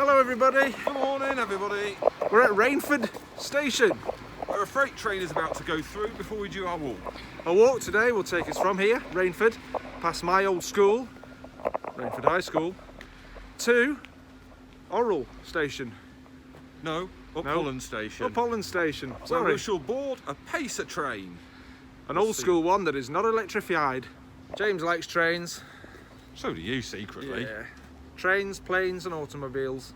Hello everybody. Good morning everybody. We're at Rainford station. Where a freight train is about to go through before we do our walk. Our walk today will take us from here, Rainford, past my old school, Rainford High School, to Oral station. No, Upholland station. Upholland station, Where sorry. we shall board a pacer train. An old school one that is not electrified. James likes trains. So do you secretly. Yeah. Trains, planes and automobiles.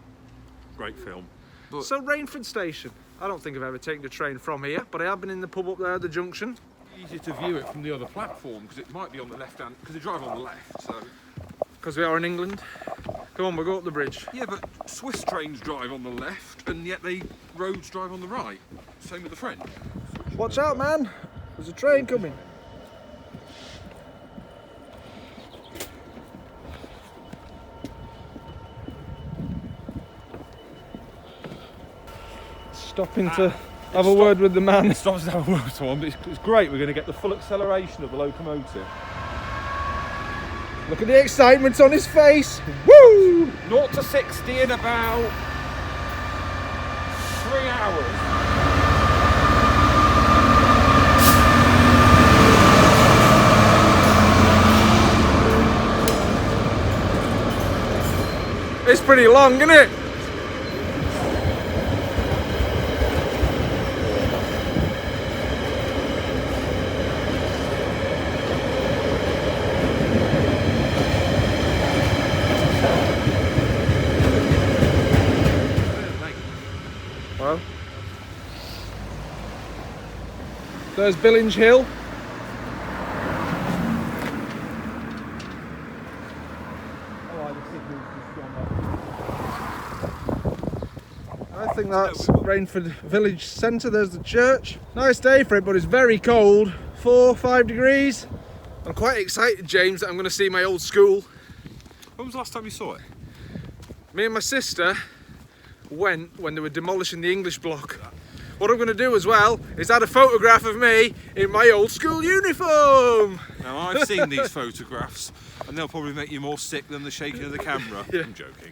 Great film. But So Rainford station. I don't think I've ever taken a train from here, but I have been in the pub up there at the junction. easier to view it from the other platform because it might be on the left hand, because they drive on the left. So Because we are in England. Come on, we'll go up the bridge. yeah, but Swiss trains drive on the left and yet the roads drive on the right. Same with the French. Watch out, man. There's a train coming. Stopping to have a word with the man. It stops to have a word to one, but it's great. We're going to get the full acceleration of the locomotive. Look at the excitement on his face. Woo! 0 to 60 in about 3 hours. It's pretty long, isn't it? Well, there's Billinge Hill. I think that's Rainford village centre. There's the church. Nice day for it, but it's very cold. 4-5 degrees. I'm quite excited, James, that I'm going to see my old school. When was the last time you saw it? Me and my sister went when they were demolishing the English block. What I'm going to do as well is add a photograph of me in my old school uniform. Now I've seen these photographs and they'll probably make you more sick than the shaking of the camera. Yeah. I'm joking.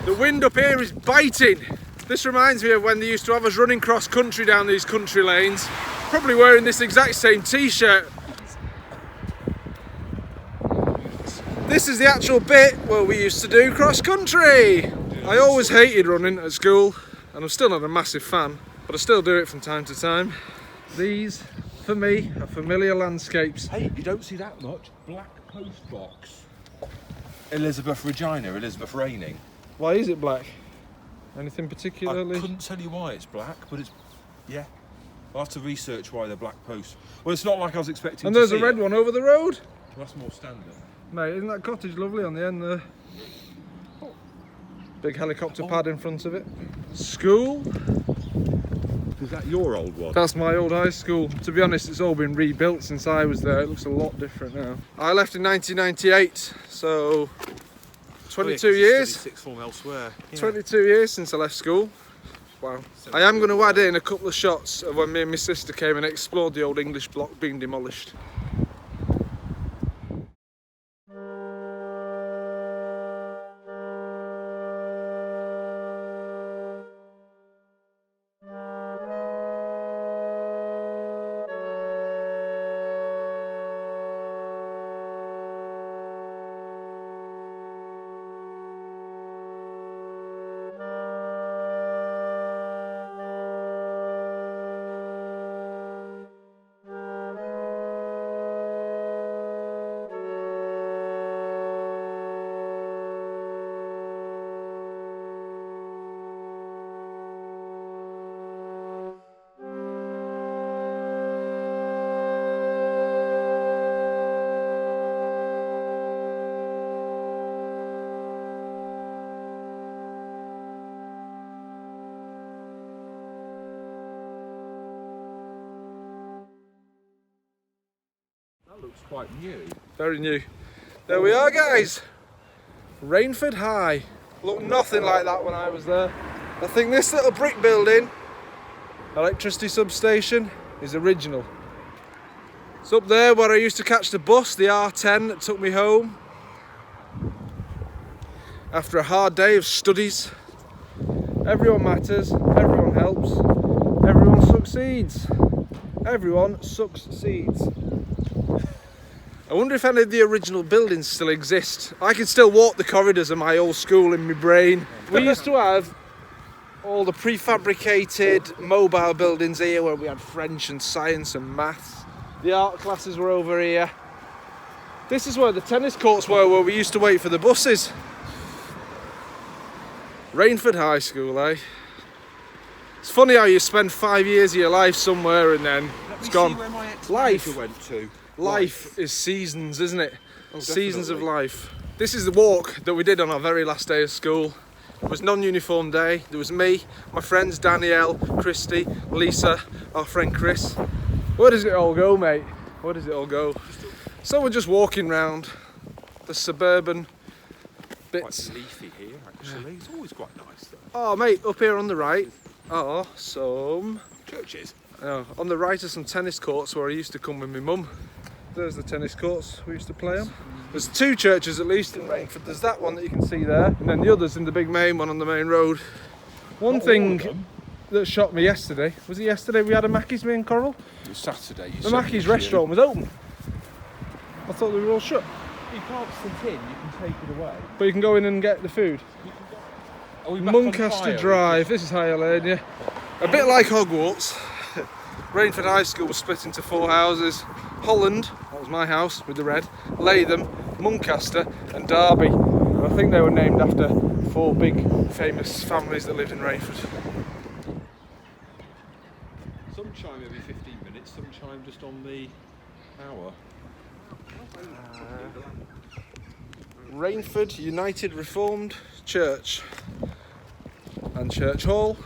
The wind up here is biting. This reminds me of when they used to have us running cross country down these country lanes. Probably wearing this exact same t-shirt. This is the actual bit where we used to do cross country. I always hated running at school and I'm still not a massive fan, but I still do it from time to time. These, for me, are familiar landscapes. Hey, you don't see that much. Black post box. Elizabeth Regina, Elizabeth Reigning. Why is it black? Anything I particularly? couldn't tell you why it's black, but it's, yeah. I'll have to research why they're black posts. Well, it's not like I was expecting And to there's see a red it. one over the road. That's more standard. Mate, isn't that cottage lovely on the end there? Big helicopter pad in front of it. School? Is that your old one? That's my old high school. To be honest, it's all been rebuilt since I was there. It looks a lot different now. I left in 1998, so 22 years. Sixth form elsewhere. Yeah. 22 years since I left school. Wow. I am going to add in a couple of shots of when me and my sister came and explored the old English block being demolished. Looks quite new. Very new. There we are, guys. Rainford High. Looked nothing like that when I was there. I think this little brick building, electricity substation, is original. It's up there where I used to catch the bus, the R10 that took me home. After a hard day of studies. Everyone matters, everyone helps, everyone succeeds. Everyone succeeds. I wonder if any of the original buildings still exist. I can still walk the corridors of my old school in my brain. We used to have all the prefabricated mobile buildings here where we had French and science and maths. The art classes were over here. This is where the tennis courts were, where we used to wait for the buses. Rainford High School, eh? It's funny how you spend 5 years of your life somewhere and then it's gone. Where my Life went to. Life is seasons, isn't it? Seasons of life. This is the walk that we did on our very last day of school. It was non-uniform day. There was me, my friends Danielle, Christy, Lisa, our friend Chris. Where does it all go, mate? Where does it all go? So we're just walking round the suburban bits. Quite leafy here, actually. It's always quite nice, though. Oh, mate, up here on the right are some Churches. on the right are some tennis courts where I used to come with my mum. There's the tennis courts we used to play on. There's 2 churches at least in Rainford. There's that one that you can see there, and then the others in the big main one on the main road. One thing that shocked me yesterday, was it yesterday we had a Mackey's, me and Coral? It was Saturday. The Mackey's restaurant was open. I thought they were all shut. You can't sit in, you can take it away. But you can go in and get the food. Are we back on Muncaster fire? Drive, this is Higher Lane, yeah. A bit like Hogwarts. Rainford High School was split into 4 houses. Upholland, that was my house with the red, Latham, Muncaster and Derby. And I think they were named after 4 big famous families that lived in Rainford. Some chime every 15 minutes, some chime just on the hour. Rainford United Reformed Church and Church Hall.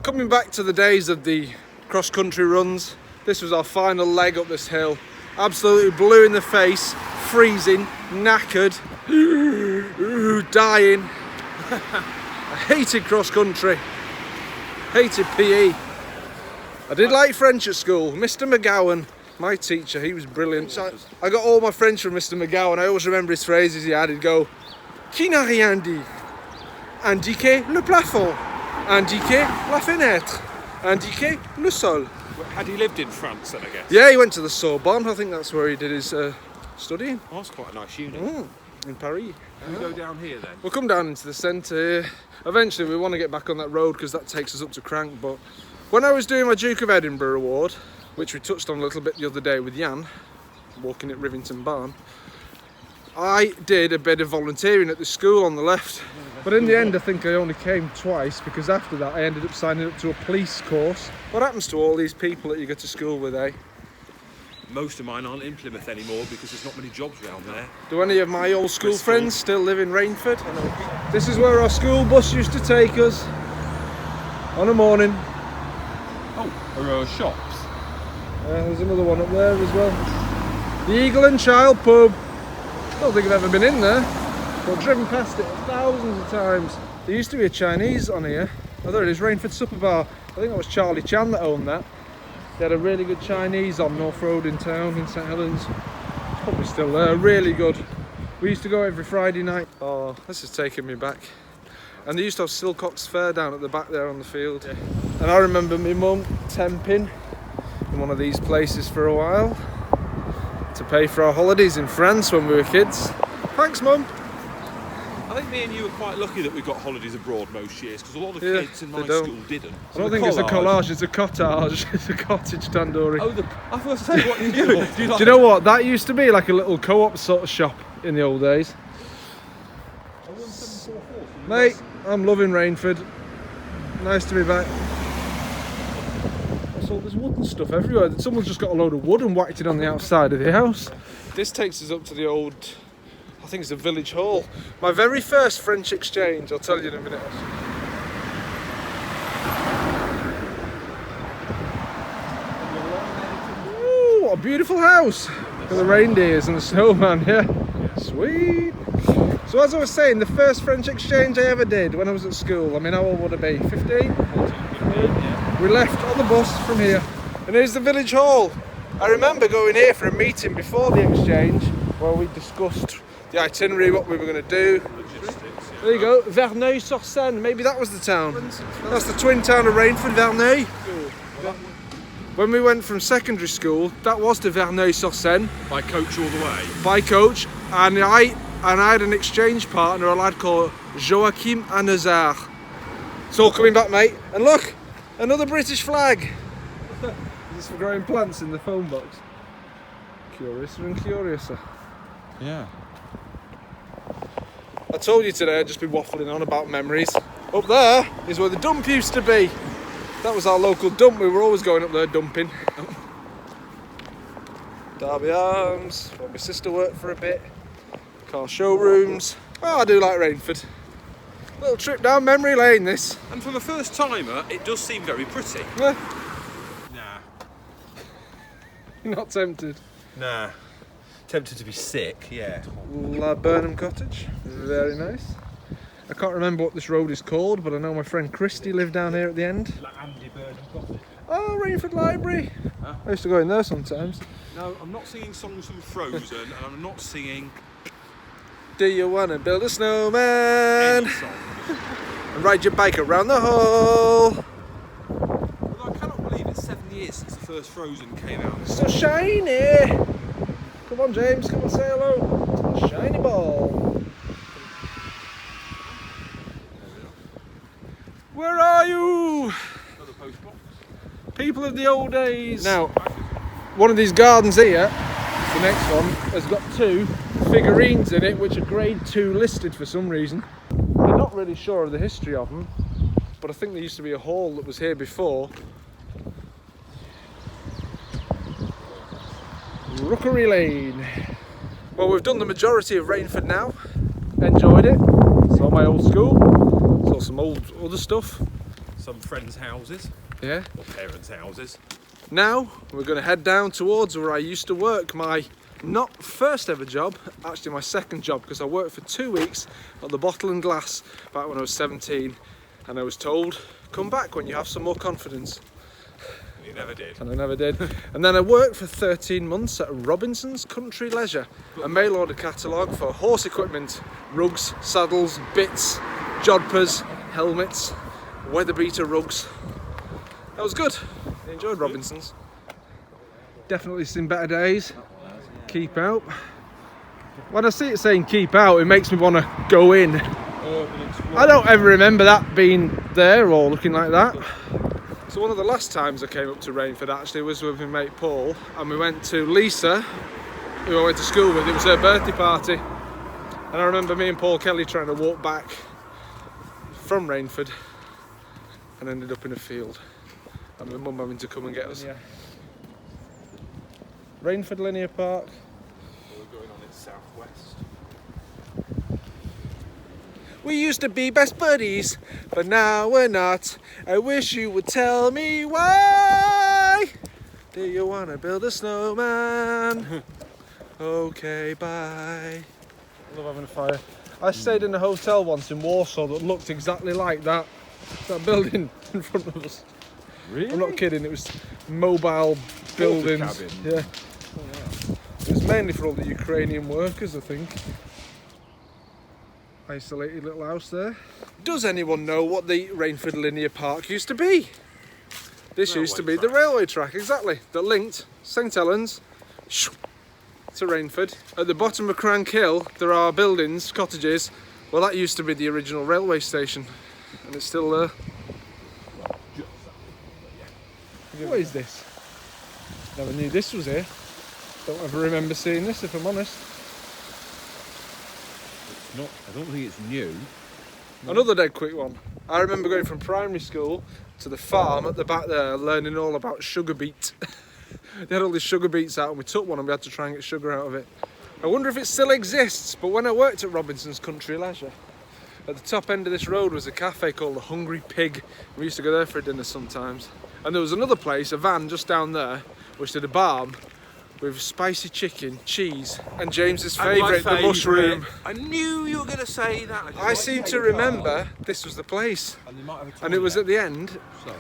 Coming back to the days of the cross-country runs, this was our final leg up this hill. Absolutely blue in the face, freezing, knackered, dying. I hated cross-country, hated PE. I did like French at school. Mr. McGowan, my teacher, he was brilliant. So I got all my French from Mr. McGowan. I always remember his phrases he had. He'd go, "Qui n'a rien dit? Indiquez le plafond. Indiquez la fenêtre. Indiquez le sol." Had he lived in France then, I guess? Yeah, he went to the Sorbonne. I think that's where he did his studying. Oh, that's quite a nice uni. In Paris. We go down here then. We'll come down into the centre here. Eventually we want to get back on that road because that takes us up to Crank. But when I was doing my Duke of Edinburgh award, which we touched on a little bit the other day with Jan, walking at Rivington Barn, I did a bit of volunteering at the school on the left. But in the end I think I only came twice because after that I ended up signing up to a police course. What happens to all these people that you go to school with, eh? Most of mine aren't in Plymouth anymore because there's not many jobs around there. Do any of my old school friends still live in Rainford? This is where our school bus used to take us on a morning. Oh, a row of shops. There's another one up there as well. The Eagle and Child pub. Don't think I've ever been in there, but driven past it thousands of times. There used to be a Chinese on here. Oh, there it is, Rainford Supper Bar. I think that was Charlie Chan that owned that. They had a really good Chinese on North Road in town in St Helens. It's probably still there, really good. We used to go every Friday night. Oh, this is taking me back. And they used to have Silcox Fair down at the back there on the field. Yeah. And I remember my mum temping in one of these places for a while to pay for our holidays in France when we were kids. Thanks, Mum. I think me and you were quite lucky that we got holidays abroad most years because a lot of kids in my don't. school didn't. I don't think it's a collage, it's a cottage. It's a cottage tandoori. Oh, I was going to say, what you do? Do you know what? That used to be like a little co-op sort of shop in the old days. Mate, I'm loving Rainford. Nice to be back. So there's wooden stuff everywhere. Someone's just got a load of wood and whacked it on the outside of the house. This takes us up to the old, I think it's the village hall. My very first French exchange, I'll tell you in a minute. Ooh, what a beautiful house. With the reindeers and the snowman, yeah. Sweet. So as I was saying, the first French exchange I ever did when I was at school, I mean, how old would I be? 15? 14, 15, yeah. We left on the bus from here, and here's the village hall. I remember going here for a meeting before the exchange where we discussed the itinerary, what we were going to do. Logistics, yeah. There you go, Verneuil-sur-Seine, maybe that was the town. That's the twin town of Rainford, Verneuil. When we went from secondary school, that was to Verneuil-sur-Seine. By coach all the way. By coach, and I had an exchange partner, a lad called Joachim Anazar. It's all coming back, mate. And look, another British flag. Is this for growing plants in the phone box? Curiouser and curiouser. Yeah. I told you today I'd just be waffling on about memories. Up there is where the dump used to be. That was our local dump. We were always going up there dumping. Derby Arms, where my sister worked for a bit. Car showrooms. Oh, I do like Rainford. Little trip down memory lane, this. And from a first timer, it does seem very pretty. Eh, Nah. you're not tempted. Nah. Tempted to be sick, yeah. Burnham Cottage, very nice. I can't remember what this road is called, but I know my friend Christy lived down here at the end. Like Andy Burnham Cottage. Oh, Rainford Library. Huh? I used to go in there sometimes. No, I'm not singing songs from Frozen, and I'm not singing Do you want to build a snowman any song. and ride your bike around the hole? Although I cannot believe it's 7 years since the first Frozen came out. So shiny. Come on, James, come and say hello to the shiny ball. Where are you? Another post box. People of the old days. Now, one of these gardens here, the next one, has got 2 figurines in it which are grade 2 listed for some reason. We're not really sure of the history of them, but I think there used to be a hall that was here before. Rookery Lane. Well, we've done the majority of Rainford now. Enjoyed it. Saw my old school. Saw some old other stuff. Some friends' houses, Yeah. or parents' houses. Now we're going to head down towards where I used to work. My not first ever job, actually my second job, because I worked for 2 weeks at the Bottle and Glass back when I was 17, and I was told, come back when you have some more confidence. You never did. And I never did. And then I worked for 13 months at Robinson's Country Leisure, a mail order catalogue for horse equipment, rugs, saddles, bits, jodhpurs, helmets, weather beater rugs. That was good. I enjoyed Robinson's. Definitely seen better days. Keep out. When I see it saying keep out, it makes me want to go in. I don't ever remember that being there or looking like that. So one of the last times I came up to Rainford actually was with my mate Paul, and we went to Lisa, who I went to school with. It was her birthday party, and I remember me and Paul Kelly trying to walk back from Rainford and ended up in a field, and my mum having to come and get us. Yeah. Rainford Linear Park. We're going on its southwest. We used to be best buddies, but now we're not. I wish you would tell me why. Do you want to build a snowman? Okay, bye. I love having a fire. I stayed in a hotel once in Warsaw that looked exactly like that building in front of us. Really? I'm not kidding, it was mobile buildings. cabin. Yeah. It was mainly for all the Ukrainian workers, I think. Isolated little house there. Does anyone know what the Rainford Linear Park used to be? This used to be the railway track, exactly, that linked St Helens to Rainford. At the bottom of Crank Hill, there are buildings, cottages. Well, that used to be the original railway station, and it's still there. What is this? Never knew this was here. Don't ever remember seeing this, if I'm honest. I don't think it's new. Another dead quick one. I remember going from primary school to the farm at the back there, learning all about sugar beet. They had all these sugar beets out, and we took one and we had to try and get sugar out of it. I wonder if it still exists, but when I worked at Robinson's Country Leisure, at the top end of this road was a cafe called the Hungry Pig. We used to go there for dinner sometimes. And there was another place, a van just down there, which did a barn with spicy chicken, cheese, and James's favourite, the mushroom. I knew you were going to say that. I seem to remember this was the place, And, they might have a and it was at the end So,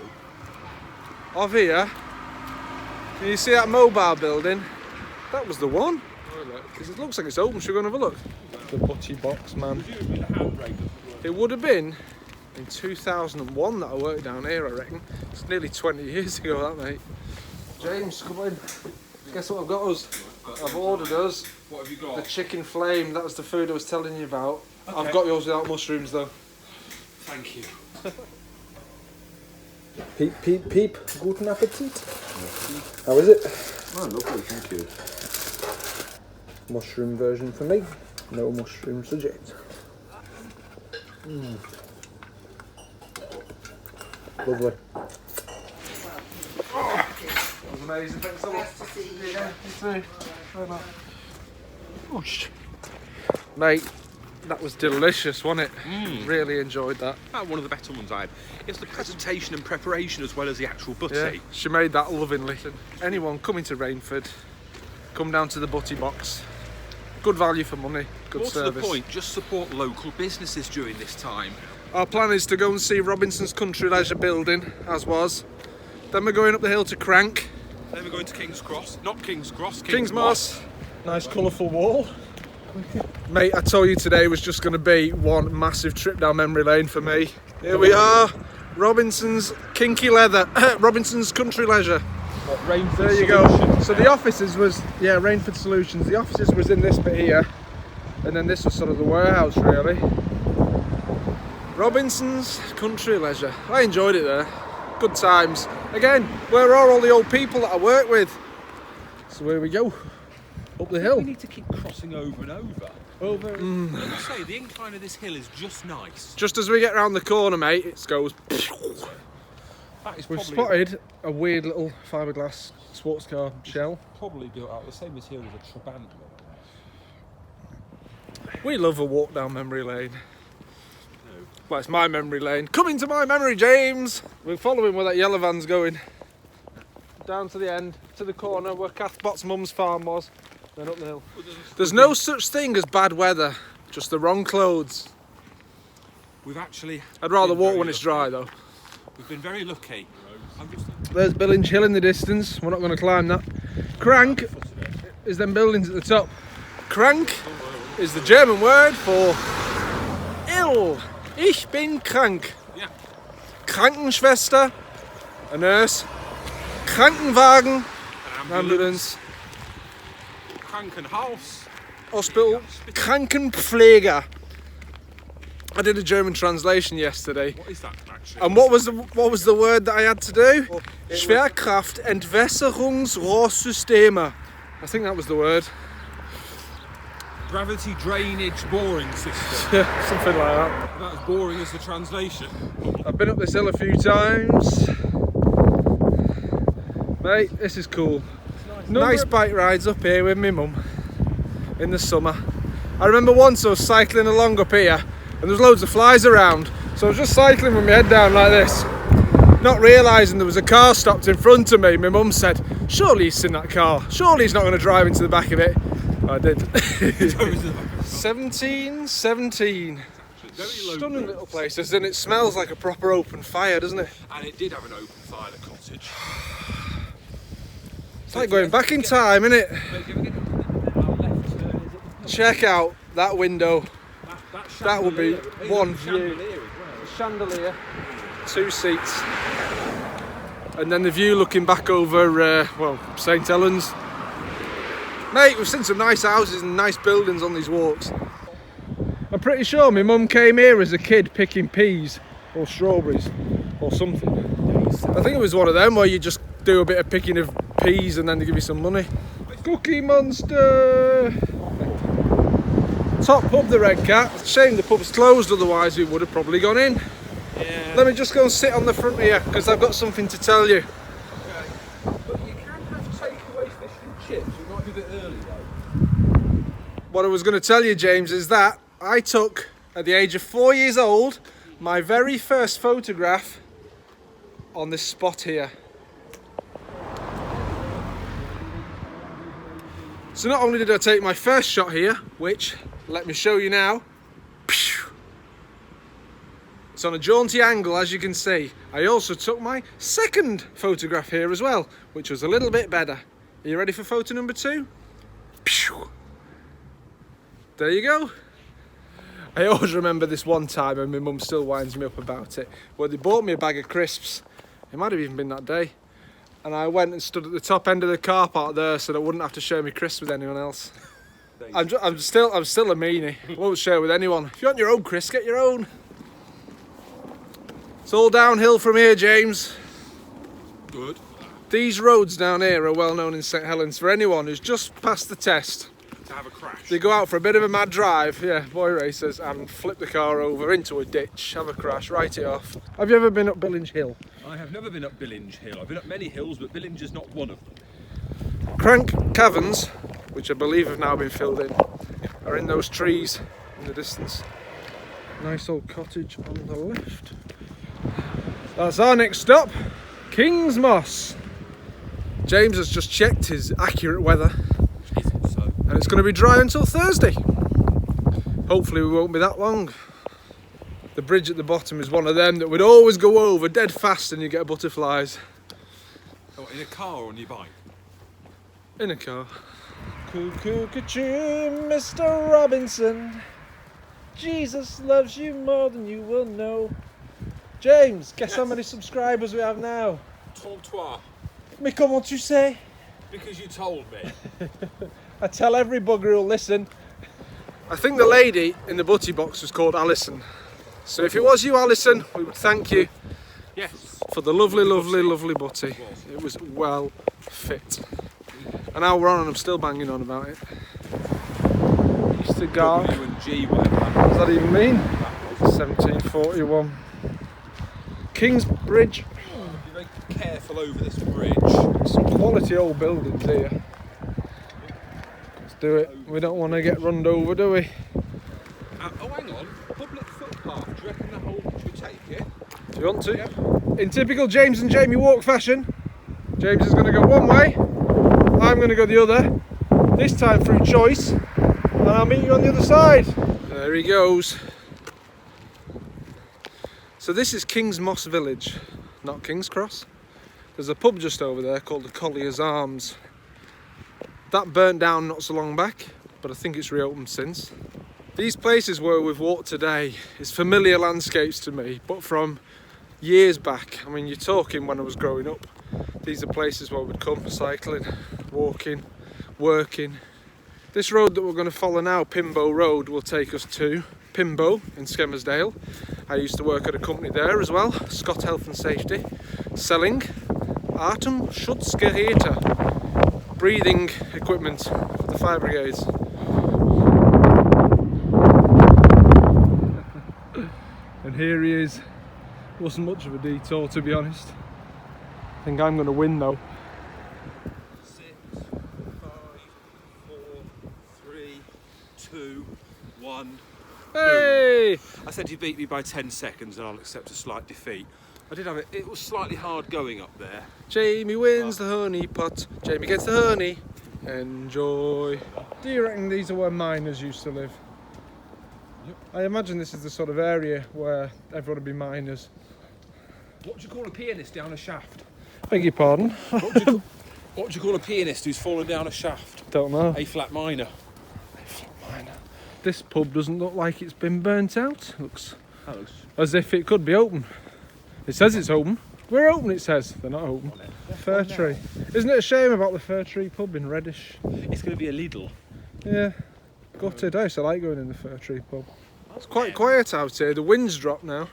of here, Can you see that mobile building? That was the one. Because it looks like it's open. Should we go and have a look? The butty box, man. It would have been in 2001 that I worked down here, I reckon. It's nearly 20 years ago, that, mate. James, come in. Guess what I've got us? I've ordered us. What have you got? The chicken flame. That was the food I was telling you about. Okay. I've got yours without mushrooms, though. Thank you. Peep, peep, peep. Guten Appetit. How is it? Oh, lovely, thank you. Mushroom version for me. No mushrooms for James. Lovely. That was amazing. Thanks so much. Nice to see you. Yeah, you too. Bye, mate. Whoosh. Mate, that was delicious, wasn't it? Really enjoyed that. One of the better ones I had. It's the presentation and preparation as well as the actual butty. Yeah, she made that lovingly. Anyone coming to Rainford, come down to the butty box. Good value for money, good More service. to the point, just support local businesses during this time. Our plan is to go and see Robinson's Country Leisure building, as was. Then we're going up the hill to Crank. Then we're going to King's Cross. Not King's Cross, King's Moss. Nice colourful wall. Mate, I told you today was just going to be one massive trip down memory lane for me. Here we are, Robinson's Kinky Leather, Robinson's Country Leisure. Rainford There you go. So the offices was, yeah, Rainford Solutions. The offices was in this bit here, and then this was sort of the warehouse, really. Robinson's Country Leisure. I enjoyed it there. Good times. Again, where are all the old people that I work with? So here we go. Up the hill. We need to keep crossing over and over. Let me say, the incline of this hill is just nice. Just as we get round the corner, mate, it goes. That is We've probably spotted a weird little fiberglass sports car shell. probably built out the same material as a Trabant. We love a walk down memory lane. Well, it's my memory lane. Come into my memory, James! We're following where that yellow van's going. Down to the end, to the corner where Cathbot's mum's farm was. Then up the hill. There's no such thing as bad weather, just the wrong clothes. We've actually... I'd rather been walk very when it's lucky. dry, though. We've been very lucky. I'm just... There's Billinge Hill in the distance. We're not going to climb that. Crank is them buildings at the top. Krank is the German word for ill. Ich bin krank. Yeah. Krankenschwester, a nurse. Krankenwagen, An ambulance. Krankenhaus. Hospital. Krankenpfleger. I did a German translation yesterday. What is that actually? And what was the word that I had to do? Schwerkraft Entwässerungsrohrsysteme. I think that was the word. Gravity drainage boring system. Yeah, something like that. About as boring as the translation. I've been up this hill a few times. Mate, this is cool. Nice bike rides up here with my mum in the summer. I remember once I was cycling along up here and there's loads of flies around. So I was just cycling with my head down like this, not realising there was a car stopped in front of me. My mum said, surely he's in that car. Surely he's not going to drive into the back of it. I did. 1717. Very low Stunning roof. little places, and it smells like a proper open fire, doesn't it? And it did have an open fire, the cottage. It's like going back in time, isn't it? Our left turn is at the Check out that window. That would be chandelier. one Chandelier view. as well. A chandelier, 2 seats, and then the view looking back over, well, St Helens. Mate, we've seen some nice houses and nice buildings on these walks. I'm pretty sure my mum came here as a kid picking peas or strawberries or something. I think it was one of them where you just do a bit of picking of peas and then they give you some money. Cookie Monster! Top pub, the Red Cat. Shame the pub's closed, otherwise we would have probably gone in. Yeah. Let me just go and sit on the front here because I've got something to tell you. But you can have takeaway fish and chips. You might be a bit early though. What I was going to tell you, James, is that I took, at the age of 4 years old, my very first photograph on this spot here. So not only did I take my first shot here, which, let me show you now. It's on a jaunty angle, as you can see. I also took my second photograph here as well, which was a little bit better. Are you ready for photo number 2? Pew! There you go. I always remember this one time, and my mum still winds me up about it, where they bought me a bag of crisps. It might have even been that day. And I went and stood at the top end of the car park there so that I wouldn't have to share my crisps with anyone else. I'm still a meanie. I won't share with anyone. If you want your own crisps, get your own. It's all downhill from here, James. Good. These roads down here are well known in St Helens for anyone who's just passed the test. To have a crash. They go out for a bit of a mad drive, yeah, boy racers, and flip the car over into a ditch, have a crash, write it off. Have you ever been up Billinge Hill? I have never been up Billinge Hill. I've been up many hills, but Billinge is not one of them. Crank Caverns, which I believe have now been filled in, are in those trees in the distance. Nice old cottage on the left. That's our next stop, King's Moss. James has just checked his accurate weather. Is it so? And it's going to be dry until Thursday. Hopefully we won't be that long. The bridge at the bottom is one of them that we'd always go over dead fast and you get butterflies. Oh, in a car or on your bike? In a car. Cuckoo, cuckoo, Mr. Robinson. Jesus loves you more than you will know. James, guess how many subscribers we have now? 33. Mais comment tu sais? Because you told me. I tell every bugger who'll listen. I think the lady in the butty box was called Alison. So if it was you, Alison, we would thank you Yes. for the lovely, lovely, lovely butty. It was well fit. And now we're on and I'm still banging on about it. Easter Garth. W and G, whatever. What does that even mean? 1741. Kingsbridge. Be very careful over this bridge. Some quality old buildings here. Let's do it. We don't want to get runned over, do we? Oh, hang on. Public footpath. Do you reckon the whole should we take it? Do you want to? Yeah. In typical James and Jamie walk fashion, James is going to go one way, I'm going to go the other, this time through choice, and I'll meet you on the other side. There he goes. So this is King's Moss Village, not King's Cross. There's a pub just over there called the Collier's Arms. That burnt down not so long back, but I think it's reopened since. These places where we've walked today is familiar landscapes to me, but from years back. I mean, you're talking when I was growing up. These are places where we'd come cycling, walking, working. This road that we're going to follow now, Pimbo Road, will take us to Pimbo in Skemersdale. I used to work at a company there as well, Scott Health and Safety, selling Atemschutzgeräte, breathing equipment for the fire brigades. And here he is. Wasn't much of a detour, to be honest. I think I'm going to win though. 6, 5, 4, 3, 2, 1. Hey! I said you beat me by 10 seconds and I'll accept a slight defeat. I did have it. It was slightly hard going up there. Jamie wins the honey pot. Jamie gets the honey. Enjoy. Do you reckon these are where miners used to live? Yep. I imagine this is the sort of area where everyone would be miners. What do you call a pianist down a shaft? Beg your pardon? What do you call a pianist who's fallen down a shaft? Don't know. A flat minor. This pub doesn't look like it's been burnt out. Looks That looks as if it could be open. It says it's open. We're open, it says. They're not open. Fir Tree. Isn't it a shame about the Fir Tree pub in Reddish? It's going to be a Lidl. Yeah. Gutted. I used to like going in the Fir Tree pub. It's quite quiet out here. The wind's dropped now.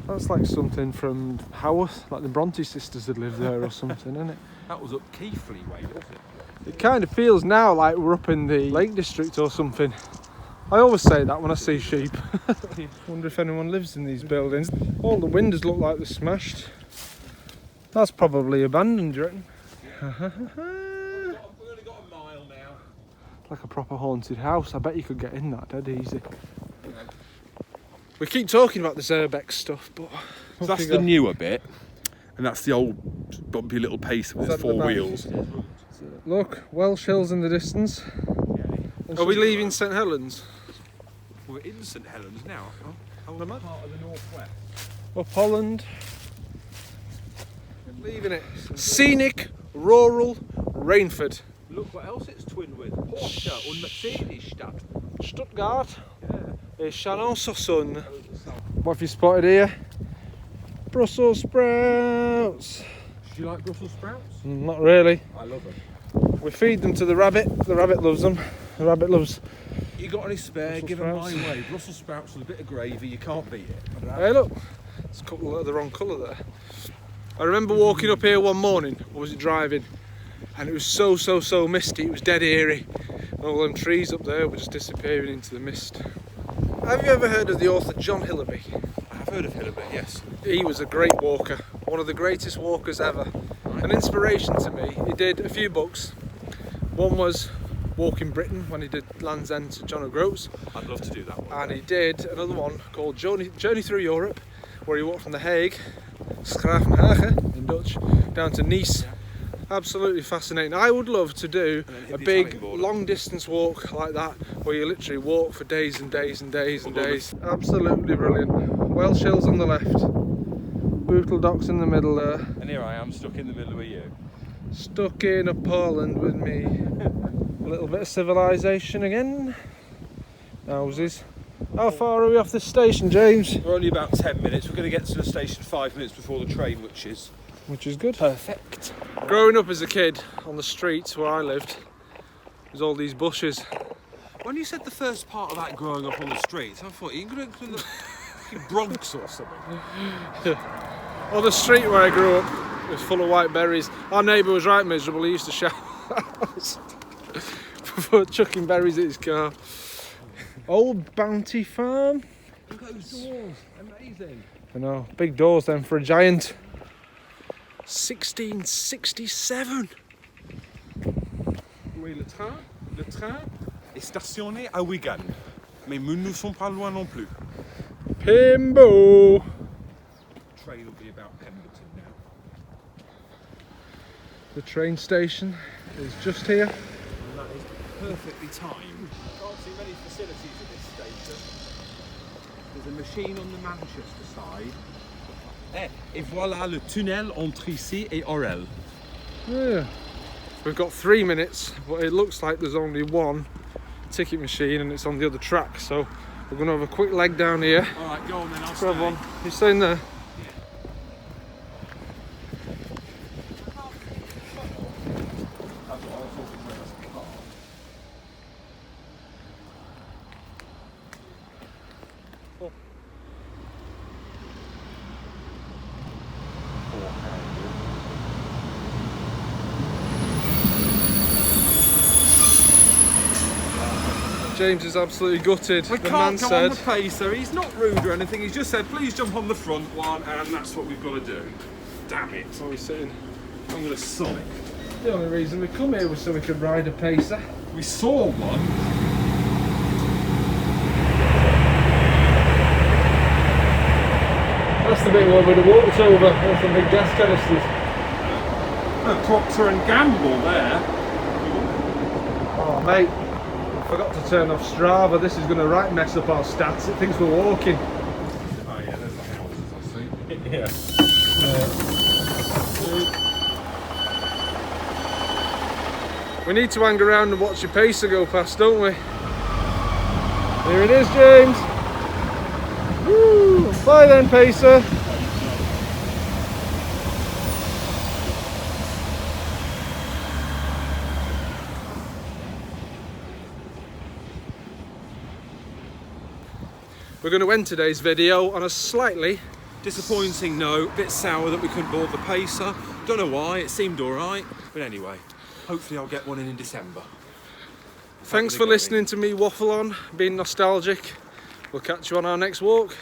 That's like something from Haworth, like the Bronte sisters had lived there or something, isn't it? That was up Keighley way, wasn't it? It kind of feels now like we're up in the Lake District or something. I always say that when I see sheep. Wonder if anyone lives in these buildings. All the windows look like they're smashed. That's probably abandoned, do you reckon? We've only got a mile now. Like a proper haunted house. I bet you could get in that dead easy. We keep talking about this Urbex stuff, but... So that's the newer bit, and that's the old bumpy little pace with its 4 wheels. Look, Welsh Hills in the distance. Are we leaving St Helens? We're in St Helens now. How part of the northwest? Upholland. Leaving it. Scenic, rural Rainford. Look what else it's twinned with. Porsche und Mercedes-Stadt. Stuttgart. Yeah. Chalon-sur-Saône. What have you spotted here? Brussels sprouts. Do you like Brussels sprouts? Not really. I love them. We feed them to the rabbit. The rabbit loves them. The rabbit loves. You got any spare? Brussels Give them sprouts. my way. Brussels sprouts with a bit of gravy. You can't beat it. Hey, look. It's a couple of the wrong colour there. I remember walking up here one morning. Or was it driving? And it was so misty. It was dead eerie. And all them trees up there were just disappearing into the mist. Have you ever heard of the author John Hillaby? I've heard of Hillaby, yes. He was a great walker, one of the greatest walkers ever. An inspiration to me. He did a few books. One was Walking Britain, when he did Land's End to John O'Groats. I'd love to do that one. And he did another one called Journey Through Europe, where he walked from The Hague, Schravenhagen in Dutch, down to Nice. Absolutely fascinating. I would love to do a big long distance walk like that, where you literally walk for days and days and days and days. Absolutely brilliant. Welsh Hills on the left, Bootle Docks in the middle there. And here I am, stuck in the middle with you. Stuck in Upholland with me. A little bit of civilization again. Houses. How far are we off this station, James? We're only about 10 minutes. We're going to get to the station 5 minutes before the train, which is good. perfect. Growing up as a kid on the streets where I lived, there's all these bushes. When you said the first part of that growing up on the streets, I thought you were going to the fucking Bronx or something. On the street where I grew up was full of white berries. Our neighbour was right miserable. He used to shout for chucking berries at his car. Old Bounty Farm. Look at those doors, amazing. I know, big doors then for a giant. 1667. Oui, le train est stationné à Wigan, mais nous ne sommes pas loin non plus. Pimbo. Train will be about Pemberton now. The train station is just here. And that is perfectly timed. Can't see many facilities at this station. There's a machine on the Manchester side. Et voilà le tunnel entre ici et Orel. Yeah. We've got 3 minutes, but it looks like there's only one ticket machine and it's on the other track, so we're going to have a quick leg down here. Alright, go on then, I'll Grab stay. one. You staying there? James is absolutely gutted. We The can't man go said, on the pacer, he's not rude or anything, he's just said please jump on the front one and that's what we've got to do. Damn it. "Oh, he's sitting." I'm going to sonic. The only reason we come here was so we could ride a pacer. We saw one. That's the bit where we'd have walked over. There's some big gas canisters. Procter and Gamble there. Oh mate, I forgot to turn off Strava. This is going to right mess up our stats. It thinks we're walking. Oh yeah, there's the houses I see. Yeah. We need to hang around and watch your pacer go past, don't we? Here it is, James. Woo! Bye then, pacer. We're going to end today's video on a slightly Disappointing note, bit sour that we couldn't board the pacer. Don't know why, it seemed alright. But anyway, hopefully I'll get one in December. Thanks for listening to me waffle on, being nostalgic. We'll catch you on our next walk.